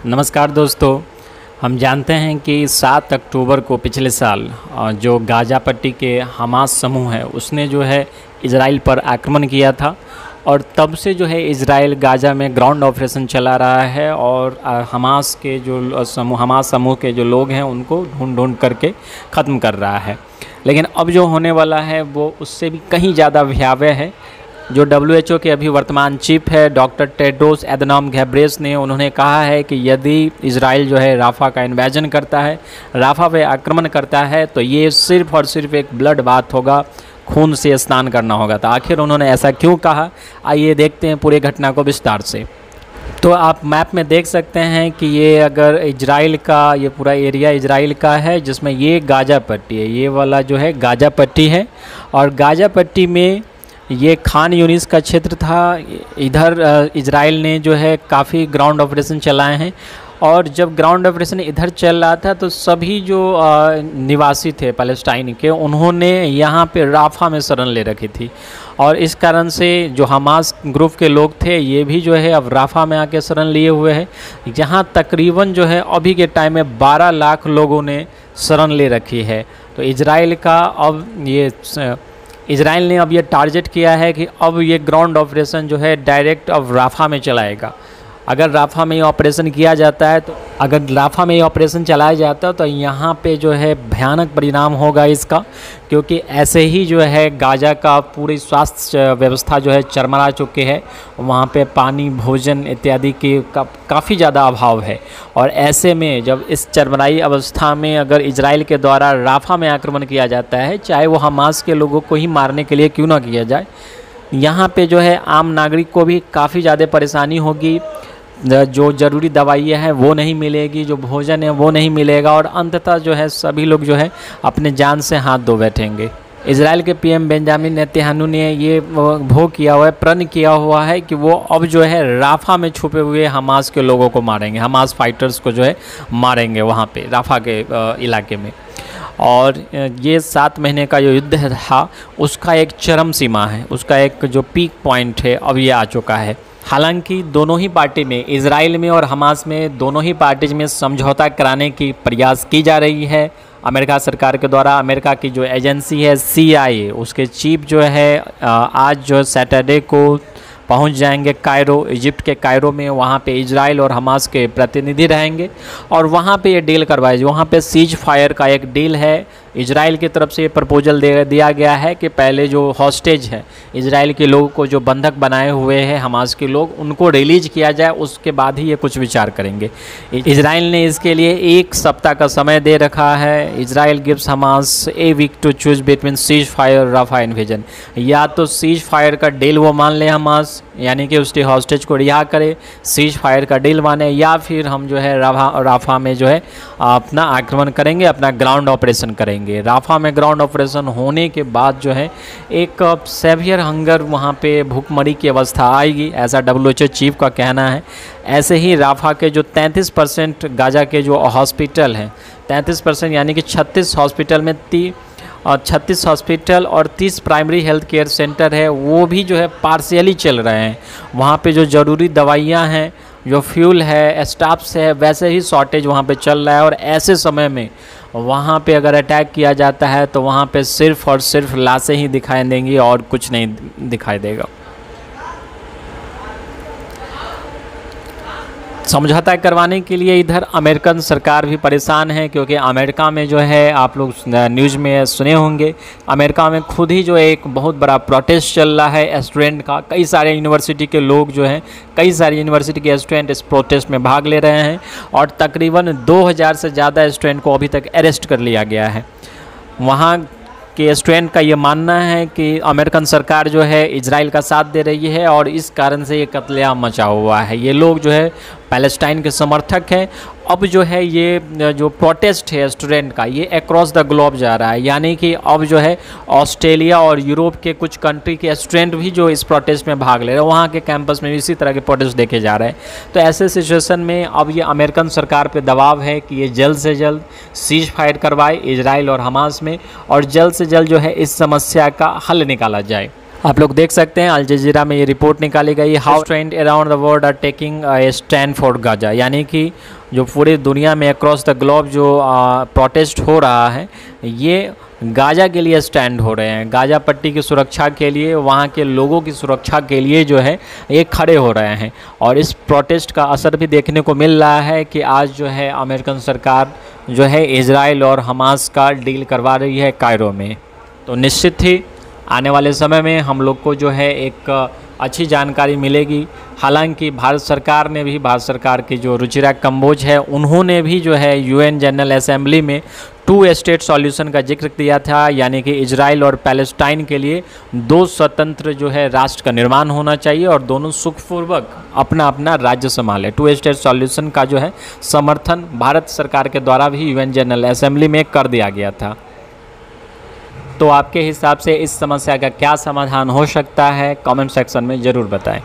नमस्कार दोस्तों। हम जानते हैं कि 7 अक्टूबर को पिछले साल जो गाज़ा पट्टी के हमास समूह है उसने जो है इजराइल पर आक्रमण किया था और तब से जो है इजराइल गाज़ा में ग्राउंड ऑपरेशन चला रहा है और हमास समूह के जो लोग हैं उनको ढूंढ करके ख़त्म कर रहा है। लेकिन अब जो होने वाला है वो उससे भी कहीं ज़्यादा भयावह है। जो WHO के अभी वर्तमान चीफ है डॉक्टर टेड्रोस एधनॉम घेब्रेयेसस ने उन्होंने कहा है कि यदि इजराइल जो है राफ़ा का इन्वेजन करता है, राफ़ा पे आक्रमण करता है तो ये सिर्फ़ और सिर्फ एक ब्लड बाथ होगा, खून से स्नान करना होगा। तो आखिर उन्होंने ऐसा क्यों कहा, आइए देखते हैं पूरी घटना को विस्तार से। तो आप मैप में देख सकते हैं कि ये अगर इजराइल का ये पूरा एरिया इजराइल का है जिसमें ये गाज़ा पट्टी है, ये वाला जो है गाज़ा पट्टी है और गाज़ा पट्टी में ये खान यूनिस का क्षेत्र था। इधर इजराइल ने जो है काफ़ी ग्राउंड ऑपरेशन चलाए हैं और जब ग्राउंड ऑपरेशन इधर चल रहा था तो सभी जो निवासी थे पैलेस्टाइन के उन्होंने यहाँ पे राफ़ा में शरण ले रखी थी और इस कारण से जो हमास ग्रुप के लोग थे ये भी जो है अब राफ़ा में आके शरण लिए हुए हैं, जहाँ तकरीबन जो है अभी के टाइम में 12 लाख लोगों ने शरण ले रखी है। तो इजराइल ने अब ये टारगेट किया है कि अब ये ग्राउंड ऑपरेशन जो है डायरेक्ट अब राफ़ा में चलाएगा। अगर राफ़ा में ये ऑपरेशन किया जाता है तो अगर राफ़ा में ये ऑपरेशन चलाया जाता है तो यहाँ पे जो है भयानक परिणाम होगा इसका, क्योंकि ऐसे ही जो है गाज़ा का पूरी स्वास्थ्य व्यवस्था जो है चरमरा चुके हैं। वहाँ पे पानी, भोजन इत्यादि की काफ़ी ज़्यादा अभाव है और ऐसे में जब इस चरमराई अवस्था में अगर इजराइल के द्वारा राफ़ा में आक्रमण किया जाता है, चाहे वो हमास के लोगों को ही मारने के लिए क्यों ना किया जाए, यहाँ पे जो है आम नागरिक को भी काफ़ी ज़्यादा परेशानी होगी। जो ज़रूरी दवाइयाँ हैं वो नहीं मिलेगी, जो भोजन है वो नहीं मिलेगा और अंततः जो है सभी लोग जो है अपने जान से हाथ धो बैठेंगे। इजराइल के पीएम बेंजामिन नेतन्याहू ने ये प्रण किया हुआ है कि वो अब जो है राफ़ा में छुपे हुए हमास के लोगों को मारेंगे, हमास फाइटर्स को जो है मारेंगे वहाँ पे राफ़ा के इलाके में। और ये 7 महीने का जो युद्ध था उसका एक चरम सीमा है, उसका एक जो पीक पॉइंट है अब ये आ चुका है। हालांकि दोनों ही पार्टी में, इजराइल में और हमास में, दोनों ही पार्टीज में समझौता कराने की प्रयास की जा रही है अमेरिका सरकार के द्वारा। अमेरिका की जो एजेंसी है CIA, उसके चीफ जो है आज जो सैटरडे को पहुंच जाएंगे कायरो, इजिप्ट के कायरो में। वहां पे इजराइल और हमास के प्रतिनिधि रहेंगे और वहां पे ये डील करवाए। वहां पे सीज फायर का एक डील है। इजराइल की तरफ से ये प्रपोजल दिया गया है कि पहले जो हॉस्टेज है, इजराइल के लोगों को जो बंधक बनाए हुए हैं हमास के लोग, उनको रिलीज किया जाए, उसके बाद ही ये कुछ विचार करेंगे। इजराइल ने इसके लिए 1 सप्ताह का समय दे रखा है। Israel gives Hamas a week to choose between ceasefire Rafah invasion. या तो सीज फायर का डील वो मान ले हमास, यानी कि उसके हॉस्टेज को रिहा करे, सीज फायर का डील माने, या फिर हम जो है राफ़ा में जो है अपना आक्रमण करेंगे, अपना ग्राउंड ऑपरेशन करेंगे। राफ़ा में ग्राउंड ऑपरेशन होने के बाद जो है एक सेवियर हंगर, वहाँ पे भूखमरी की अवस्था आएगी, ऐसा WHO चीफ का कहना है। ऐसे ही राफ़ा के जो 33% गाज़ा के जो हॉस्पिटल हैं, 33% यानी कि 36 हॉस्पिटल में 36 हॉस्पिटल और 30 प्राइमरी हेल्थ केयर सेंटर है, वो भी जो है पार्शियली चल रहे हैं। वहाँ पे जो ज़रूरी दवाइयाँ हैं, जो फ्यूल है, स्टाफ्स है, वैसे ही शॉर्टेज वहाँ पे चल रहा है। और ऐसे समय में वहाँ पे अगर अटैक किया जाता है तो वहाँ पे सिर्फ़ और सिर्फ लाशें ही दिखाई देंगी और कुछ नहीं दिखाई देगा। समझौता करवाने के लिए इधर अमेरिकन सरकार भी परेशान है, क्योंकि अमेरिका में जो है आप लोग न्यूज़ में सुने होंगे, अमेरिका में खुद ही जो एक बहुत बड़ा प्रोटेस्ट चल रहा है स्टूडेंट का। कई सारे यूनिवर्सिटी के लोग जो हैं, कई सारी यूनिवर्सिटी के स्टूडेंट इस प्रोटेस्ट में भाग ले रहे हैं और तकरीबन 2000 से ज़्यादा स्टूडेंट को अभी तक अरेस्ट कर लिया गया है। वहाँ कि स्टूडेंट का ये मानना है कि अमेरिकन सरकार जो है इजराइल का साथ दे रही है और इस कारण से ये कत्लेआम मचा हुआ है। ये लोग जो है पैलेस्टाइन के समर्थक हैं। अब जो है ये जो प्रोटेस्ट है स्टूडेंट का, ये अक्रॉस द ग्लोब जा रहा है, यानी कि अब जो है ऑस्ट्रेलिया और यूरोप के कुछ कंट्री के स्टूडेंट भी जो इस प्रोटेस्ट में भाग ले रहे हैं, वहाँ के कैंपस में भी इसी तरह के प्रोटेस्ट देखे जा रहे हैं। तो ऐसे सिचुएशन में अब ये अमेरिकन सरकार पे दबाव है कि ये जल्द से जल्द सीज फायर करवाए इजराइल और हमास में, और जल्द से जल्द जो है इस समस्या का हल निकाला जाए। आप लोग देख सकते हैं अल जजीरा में ये रिपोर्ट निकाली गई, how trend around the world are taking a stand for Gaza, यानी कि जो पूरी दुनिया में अक्रॉस द ग्लोब जो प्रोटेस्ट हो रहा है ये गाजा के लिए स्टैंड हो रहे हैं, गाजा पट्टी की सुरक्षा के लिए, वहाँ के लोगों की सुरक्षा के लिए जो है ये खड़े हो रहे हैं। और इस प्रोटेस्ट का असर भी देखने को मिल रहा है कि आज जो है अमेरिकन सरकार जो है इजराइल और हमास का डील करवा रही है कायरो में। तो निश्चित ही आने वाले समय में हम लोग को जो है एक अच्छी जानकारी मिलेगी। हालांकि भारत सरकार की जो रुचिरा कंबोज है उन्होंने भी जो है यूएन जनरल असेंबली में 2 स्टेट सॉल्यूशन का जिक्र किया था, यानी कि इजराइल और पैलेस्टाइन के लिए 2 स्वतंत्र जो है राष्ट्र का निर्माण होना चाहिए और दोनों सुखपूर्वक अपना अपना राज्य संभाले। 2 स्टेट सॉल्यूशन का जो है समर्थन भारत सरकार के द्वारा भी यूएन जनरल असेंबली में कर दिया गया था। तो आपके हिसाब से इस समस्या का क्या समाधान हो सकता है, कमेंट सेक्शन में ज़रूर बताएं।